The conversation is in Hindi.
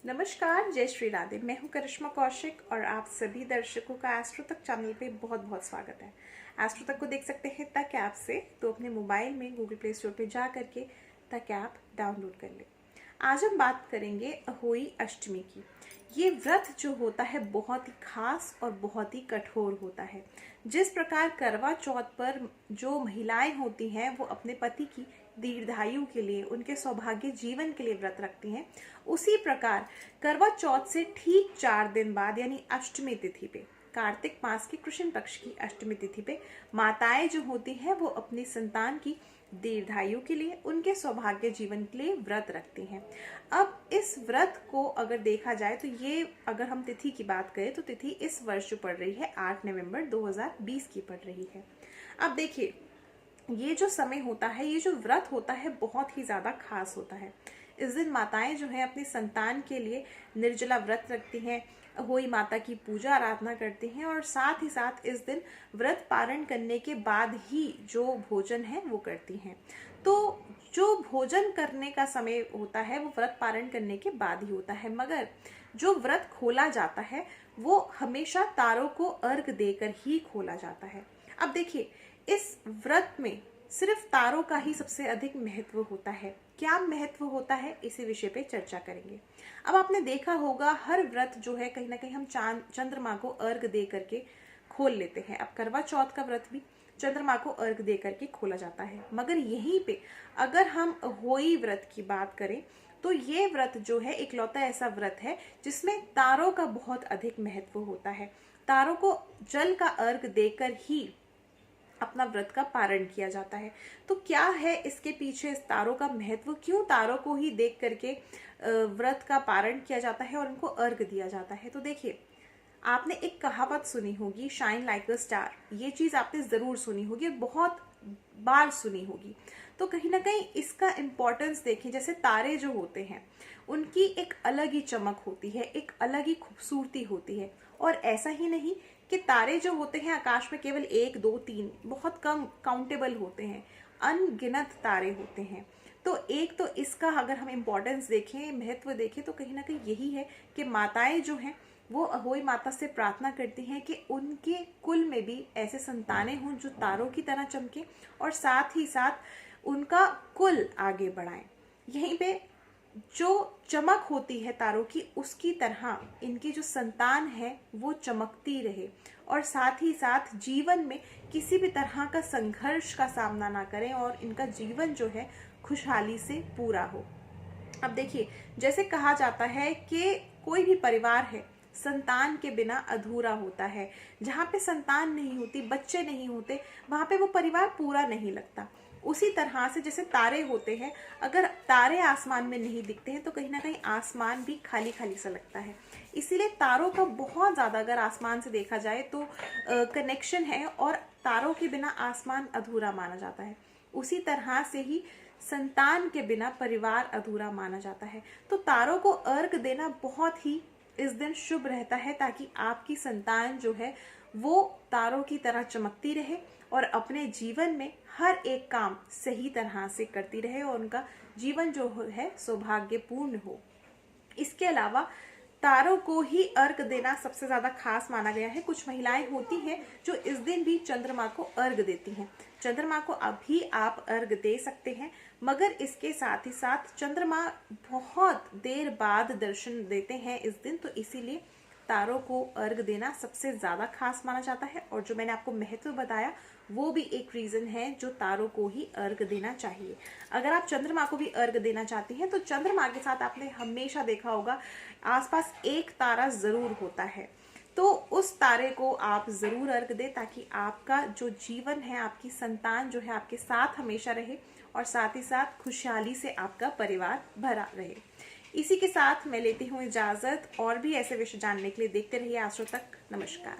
नमस्कार, जय श्री राधे। मैं हूं करिश्मा कौशिक और आप सभी दर्शकों का एस्ट्रो तक चैनल पे बहुत बहुत स्वागत है। एस्ट्रो तक को देख सकते हैं तक ऐप से, तो अपने मोबाइल में गूगल प्ले स्टोर पे जा करके तक ऐप डाउनलोड कर ले। आज हम बात करेंगे अहोई अष्टमी की। ये व्रत जो होता है बहुत ही खास और बहुत ही कठोर होता है। जिस प्रकार करवा चौथ पर जो महिलाएं होती हैं वो अपने पति की दीर्घायु के लिए, उनके सौभाग्य जीवन के लिए व्रत रखती हैं, उसी प्रकार करवा चौथ से ठीक 4 दिन बाद यानी अष्टमी तिथि पे, कार्तिक मास की कृष्ण पक्ष की अष्टमी तिथि पे माताएं जो होती हैं वो अपनी संतान की दीर्घायु के लिए, उनके सौभाग्य जीवन के लिए व्रत रखती हैं। अब इस व्रत को अगर देखा जाए तो ये, अगर हम तिथि की बात करें तो तिथि इस वर्ष जो पड़ रही है 8 नवंबर 2020 की पड़ रही है। अब देखिए, ये जो समय होता है, ये जो व्रत होता है बहुत ही ज्यादा खास होता है। इस दिन माताएं जो है अपनी संतान के लिए निर्जला व्रत रखती हैं, अहोई माता की पूजा आराधना करती हैं और साथ ही साथ इस दिन व्रत पारण करने के बाद ही जो भोजन है वो करती हैं। तो जो भोजन करने का समय होता है वो व्रत पारण करने के बाद ही होता है, मगर जो व्रत खोला जाता है वो हमेशा तारों को अर्घ देकर ही खोला जाता है। अब देखिए, इस व्रत में सिर्फ तारों का ही सबसे अधिक महत्व होता है। क्या महत्व होता है, इसी विषय पे चर्चा करेंगे। अब आपने देखा होगा हर व्रत जो है कहीं ना कहीं हम चंद्रमा को अर्घ दे करके खोल लेते हैं। अब करवा चौथ का व्रत भी चंद्रमा को अर्घ दे करके खोला जाता है, मगर यहीं पे अगर हम अहोई व्रत की बात करें तो ये व्रत जो है इकलौता ऐसा व्रत है जिसमें तारों का बहुत अधिक महत्व होता है। तारों को जल का अर्घ देकर ही अपना व्रत का पारण किया जाता है। तो क्या है इसके पीछे, इस तारों का महत्व, क्यों तारों को ही देख करके व्रत का पारण किया जाता है और उनको अर्घ दिया जाता है? तो देखिए, आपने एक कहावत सुनी होगी, शाइन लाइक अ स्टार। ये चीज आपने जरूर सुनी होगी, बहुत बार सुनी होगी। तो कहीं ना कहीं इसका इम्पोर्टेंस देखें। जैसे तारे जो होते हैं उनकी एक अलग ही चमक होती है, एक अलग ही खूबसूरती होती है। और ऐसा ही नहीं कि तारे जो होते हैं आकाश में केवल 1 2 3 बहुत कम काउंटेबल होते हैं, अनगिनत तारे होते हैं। तो एक तो इसका अगर हम इम्पोर्टेंस देखें, महत्व देखें, तो कहीं ना कहीं यही है कि माताएं जो हैं वो अहोई माता से प्रार्थना करती हैं कि उनके कुल में भी ऐसे संतानें हों जो तारों की तरह चमके और साथ ही साथ उनका कुल आगे बढ़ाएं। यहीं पे जो चमक होती है तारों की, उसकी तरह इनकी जो संतान है वो चमकती रहे और साथ ही साथ जीवन में किसी भी तरह का संघर्ष का सामना ना करें और इनका जीवन जो है खुशहाली से पूरा हो। अब देखिए, जैसे कहा जाता है कि कोई भी परिवार है संतान के बिना अधूरा होता है। जहाँ पे संतान नहीं होती, बच्चे नहीं होते, वहां पे वो परिवार पूरा नहीं लगता। उसी तरह से जैसे तारे होते हैं, अगर तारे आसमान में नहीं दिखते हैं तो कहीं ना कहीं आसमान भी खाली खाली सा लगता है। इसीलिए तारों का बहुत ज्यादा अगर आसमान से देखा जाए तो कनेक्शन है और तारों के बिना आसमान अधूरा माना जाता है। उसी तरह से ही संतान के बिना परिवार अधूरा माना जाता है। तो तारों को अर्घ देना बहुत ही इस दिन शुभ रहता है, ताकि आपकी संतान जो है वो तारों की तरह चमकती रहे और अपने जीवन में हर एक काम सही तरह से करती रहे और उनका जीवन जो है सौभाग्यपूर्ण हो। इसके अलावा तारों को ही अर्घ देना सबसे ज्यादा खास माना गया है। कुछ महिलाएं होती हैं जो इस दिन भी चंद्रमा को अर्घ देती हैं। चंद्रमा को अभी आप अर्घ दे सकते हैं, मगर इसके साथ ही साथ चंद्रमा बहुत देर बाद दर्शन देते हैं इस दिन, तो इसीलिए तारों को अर्घ देना सबसे ज्यादा खास माना जाता है। और जो मैंने आपको महत्व बताया वो भी एक रीजन है जो तारों को ही अर्घ देना चाहिए। अगर आप चंद्रमा को भी अर्घ देना चाहती हैं तो चंद्रमा के साथ आपने हमेशा देखा होगा आसपास एक तारा जरूर होता है, तो उस तारे को आप जरूर अर्घ दें, ताकि आपका जो जीवन है, आपकी संतान जो है आपके साथ हमेशा रहे और साथ ही साथ खुशहाली से आपका परिवार भरा रहे। इसी के साथ मैं लेती हूँ इजाजत। और भी ऐसे विषय जानने के लिए देखते रहिए एस्ट्रो तक। नमस्कार।